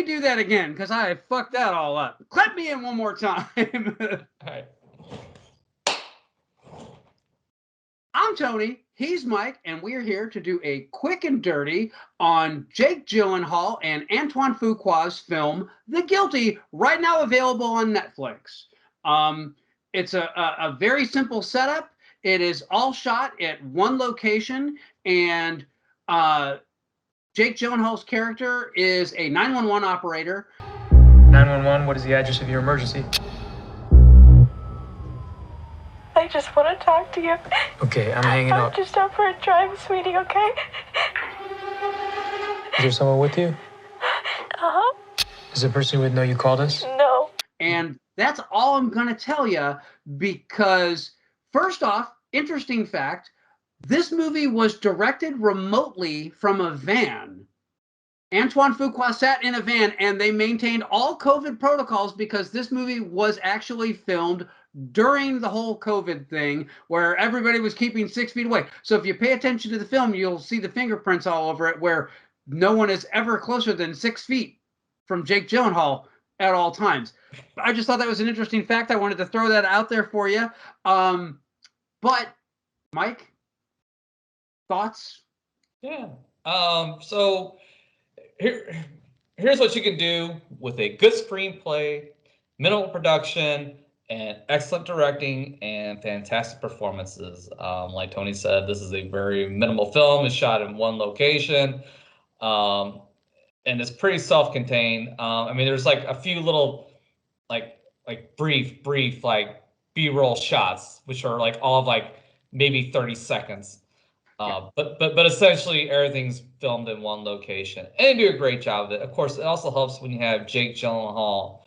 me do that again because I fucked that all up. Clap me in one more time. All right. I'm Tony, he's Mike, and we're here to do a quick and dirty on Jake Gyllenhaal and Antoine Fuqua's film, The Guilty, right now available on Netflix. It's a very simple setup. It is all shot at one location, and Jake Gyllenhaal's character is a 911 operator. 911, what is the address of your emergency? I just want to talk to you. Okay, I'm hanging I'm up. just out for a drive, sweetie, okay? Is there someone with you? Uh-huh. Is the person who would know you called us? No. And that's all I'm going to tell you because, first off, interesting fact, this movie was directed remotely from a van. Antoine Fuqua sat in a van and they maintained all COVID protocols because this movie was actually filmed during the whole COVID thing where everybody was keeping 6 feet away. So if you pay attention to the film, you'll see the fingerprints all over it where no one is ever closer than 6 feet from Jake Gyllenhaal at all times. I just thought that was an interesting fact. I wanted to throw that out there for you. But Mike, thoughts? Yeah. So here's what you can do with a good screenplay, minimal production, and excellent directing and fantastic performances. Like Tony said, this is a very minimal film. It's shot in one location, and it's pretty self-contained. I mean, there's like a few little, like brief like B-roll shots, which are like all of like maybe 30 seconds. But essentially everything's filmed in one location, and they do a great job of it. Of course, it also helps when you have Jake Gyllenhaal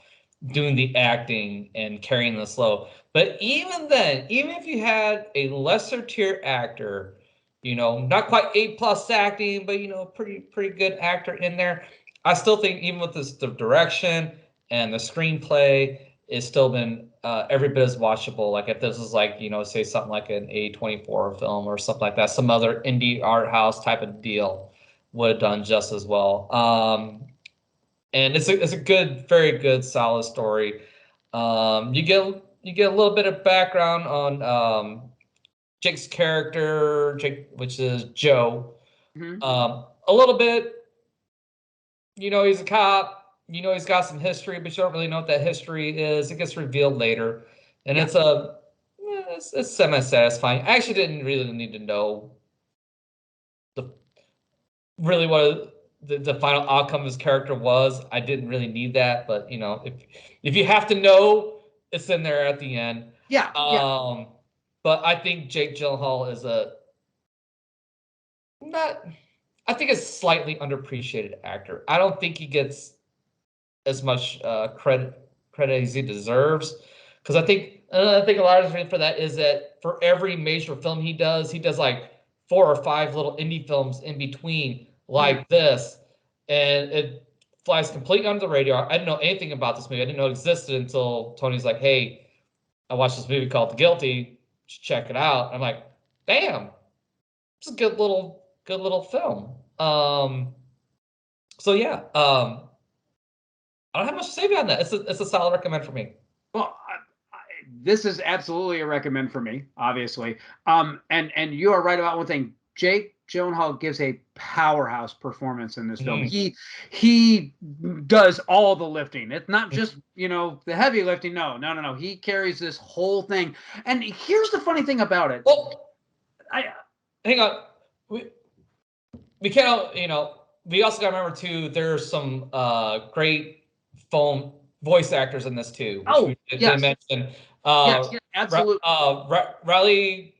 doing the acting and carrying the slow. But even then, even if you had a lesser tier actor, not quite A+ acting, but pretty good actor in there, I still think even with the direction and the screenplay, it's still been every bit as watchable. Like if this is like, say something like an A24 film or something like that, some other indie art house type of deal would have done just as well. And it's a good, very good, solid story. You get a little bit of background on Jake's character, which is Joe. Mm-hmm. A little bit, he's a cop. He's got some history, but you don't really know what that history is. It gets revealed later, and it's semi-satisfying. I actually didn't really need to know what the final outcome of his character was. I didn't really need that, but if you have to know, it's in there at the end. Yeah. But I think Jake Gyllenhaal is I think a slightly underappreciated actor. I don't think he gets as much credit as he deserves, because I think a lot of the reason for that is that for every major film he does like 4 or 5 little indie films in between like this, and it flies completely under the radar. I didn't know anything about this movie. I didn't know it existed until Tony's like, "Hey, I watched this movie called The Guilty. Check it out." I'm like, "Damn, it's a good little film." So yeah. I don't have much to say about that. It's a solid recommend for me. Well, this is absolutely a recommend for me, obviously. And you are right about one thing. Jake Gyllenhaal gives a powerhouse performance in this film. He does all the lifting. It's not just the heavy lifting. No. He carries this whole thing. And here's the funny thing about it. Well, hang on. We can't. We also got to remember too. There's some great phone voice actors in this too. Yes. They mentioned. Yes, absolutely. Riley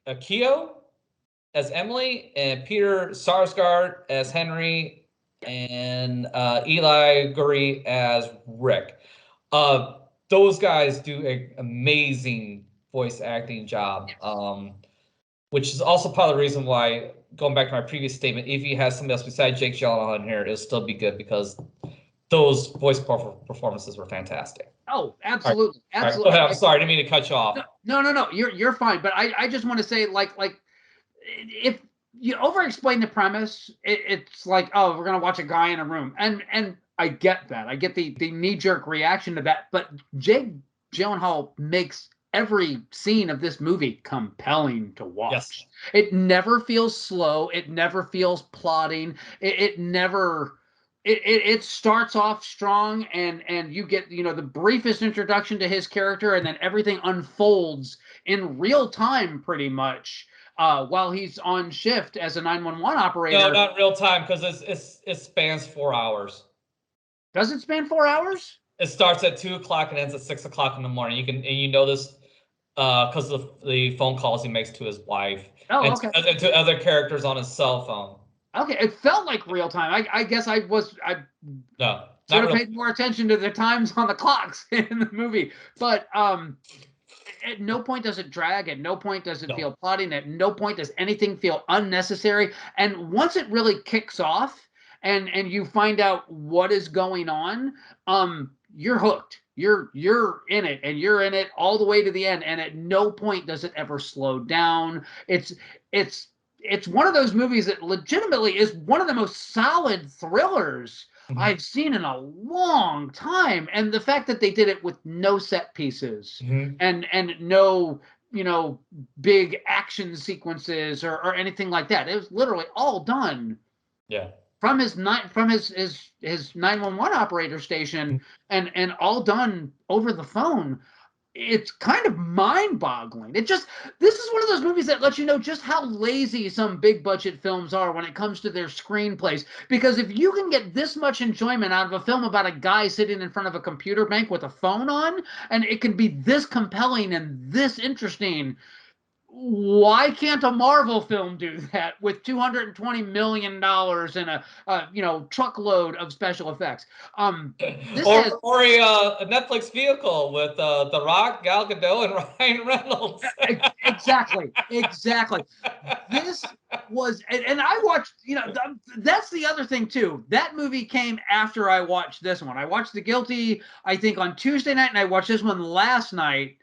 Keough as Emily, and Peter Sarsgaard as Henry, and Eli Guri as Rick. Those guys do an amazing voice acting job, which is also part of the reason why, going back to my previous statement, if you have somebody else besides Jake Gyllenhaal in here, it'll still be good because those voice performances were fantastic. Oh, absolutely. All right. Absolutely. Go ahead. I'm sorry. I didn't mean to cut you off. No. You're fine. But I just want to say, like if you over-explain the premise, it's like, oh, we're gonna watch a guy in a room, and get that. I get the knee-jerk reaction to that. But Jake Gyllenhaal makes every scene of this movie compelling to watch. Yes. It never feels slow. It never feels plodding. It never. It starts off strong, and you get the briefest introduction to his character, and then everything unfolds in real time pretty much while he's on shift as a 911 operator. No, not real time, because it spans 4 hours. Does it span 4 hours? It starts at 2 o'clock and ends at 6 o'clock in the morning. You know this because of the phone calls he makes to his wife and to other characters on his cell phone. Okay, it felt like real time. I guess I should have paid more attention to the times on the clocks in the movie. But at no point does it drag. At no point does it feel plotting. At no point does anything feel unnecessary. And once it really kicks off, and you find out what is going on, you're hooked. You're in it, and you're in it all the way to the end. And at no point does it ever slow down. It's one of those movies that legitimately is one of the most solid thrillers I've seen in a long time. And the fact that they did it with no set pieces and no, big action sequences or anything like that. It was literally all done. Yeah. From his 911 operator station and all done over the phone. It's kind of mind-boggling. This is one of those movies that lets you know just how lazy some big budget films are when it comes to their screenplays. Because if you can get this much enjoyment out of a film about a guy sitting in front of a computer bank with a phone on, and it can be this compelling and this interesting, why can't a Marvel film do that with $220 million and a truckload of special effects? Or a Netflix vehicle with The Rock, Gal Gadot, and Ryan Reynolds. Exactly. This was, and I watched. That's the other thing too. That movie came after I watched this one. I watched The Guilty, I think, on Tuesday night, and I watched this one last night.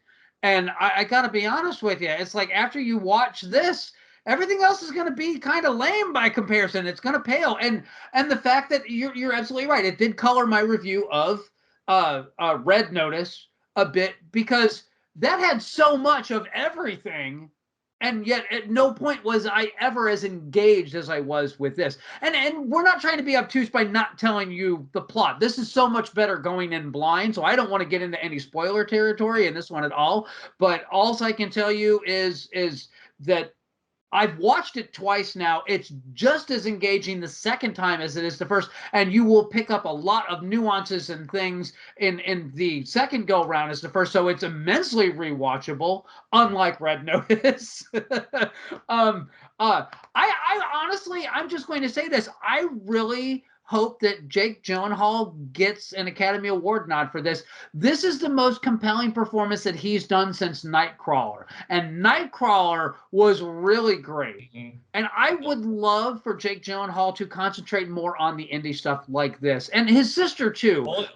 And I got to be honest with you, it's like after you watch this, everything else is going to be kind of lame by comparison. It's going to pale. And the fact that you're absolutely right. It did color my review of Red Notice a bit, because that had so much of everything. And yet at no point was I ever as engaged as I was with this. And we're not trying to be obtuse by not telling you the plot. This is so much better going in blind, so I don't want to get into any spoiler territory in this one at all. But all I can tell you is that I've watched it twice now. It's just as engaging the second time as it is the first, and you will pick up a lot of nuances and things in the second go round as the first. So it's immensely rewatchable, unlike Red Notice. I honestly, I'm just going to say this. I really hope that Jake Gyllenhaal gets an Academy Award nod for this. This is the most compelling performance that he's done since Nightcrawler. And Nightcrawler was really great. And I would love for Jake Gyllenhaal to concentrate more on the indie stuff like this. And his sister, too. Well,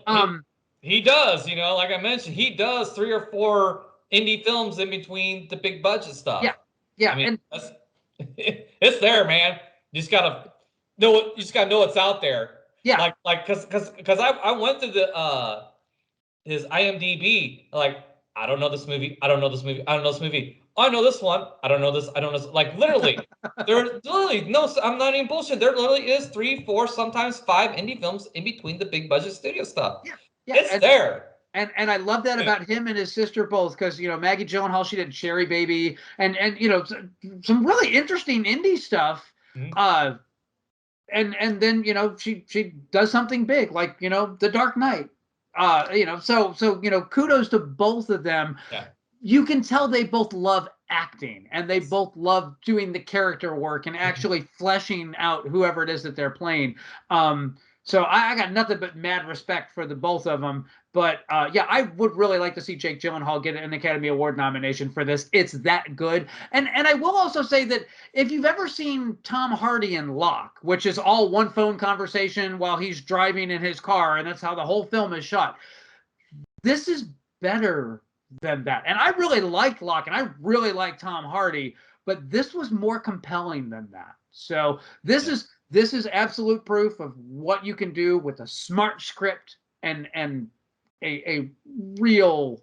he does, like I mentioned, he does 3 or 4 indie films in between the big budget stuff. Yeah. I mean, it's there, man. You just gotta know it's out there. Yeah. Like, because I went to his IMDb. Like, I don't know this movie. I don't know this movie. I don't know this movie. Oh, I know this one. I don't know this. I don't know. Like, literally, there's literally no. I'm not even bullshit. There literally is 3, 4, sometimes 5 indie films in between the big budget studio stuff. Yeah. It's there. And I love that about him and his sister both, because Maggie Gyllenhaal, she did Cherry Baby, and some really interesting indie stuff. And then she does something big like The Dark Knight. So kudos to both of them. Yeah. You can tell they both love acting, and they both love doing the character work and actually fleshing out whoever it is that they're playing. So I got nothing but mad respect for the both of them. But I would really like to see Jake Gyllenhaal get an Academy Award nomination for this. It's that good. And I will also say that if you've ever seen Tom Hardy in Locke, which is all one phone conversation while he's driving in his car, and that's how the whole film is shot, this is better than that. And I really liked Locke, and I really liked Tom Hardy, but this was more compelling than that. So this this is absolute proof of what you can do with a smart script and a real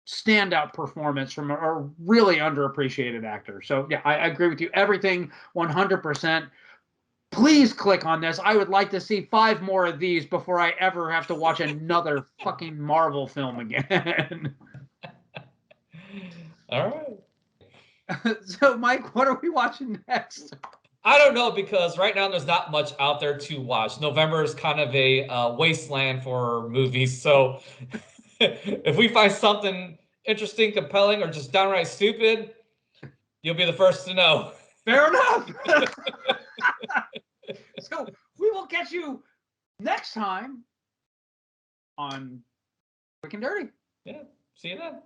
standout performance from a really underappreciated actor. So yeah, I agree with you. Everything 100%. Please click on this. I would like to see 5 more of these before I ever have to watch another fucking Marvel film again. All right. So Mike, what are we watching next? I don't know, because right now there's not much out there to watch. November is kind of a wasteland for movies. So if we find something interesting, compelling, or just downright stupid, you'll be the first to know. Fair enough. So we will catch you next time on Quick and Dirty. Yeah. See you then.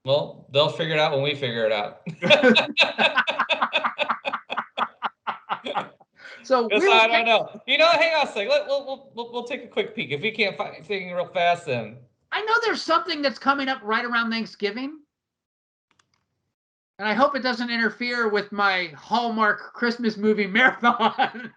Well, they'll figure it out when we figure it out. So I don't know. You know, hang on a second. We'll take a quick peek. If we can't find anything real fast, then I know there's something that's coming up right around Thanksgiving. And I hope it doesn't interfere with my Hallmark Christmas movie marathon.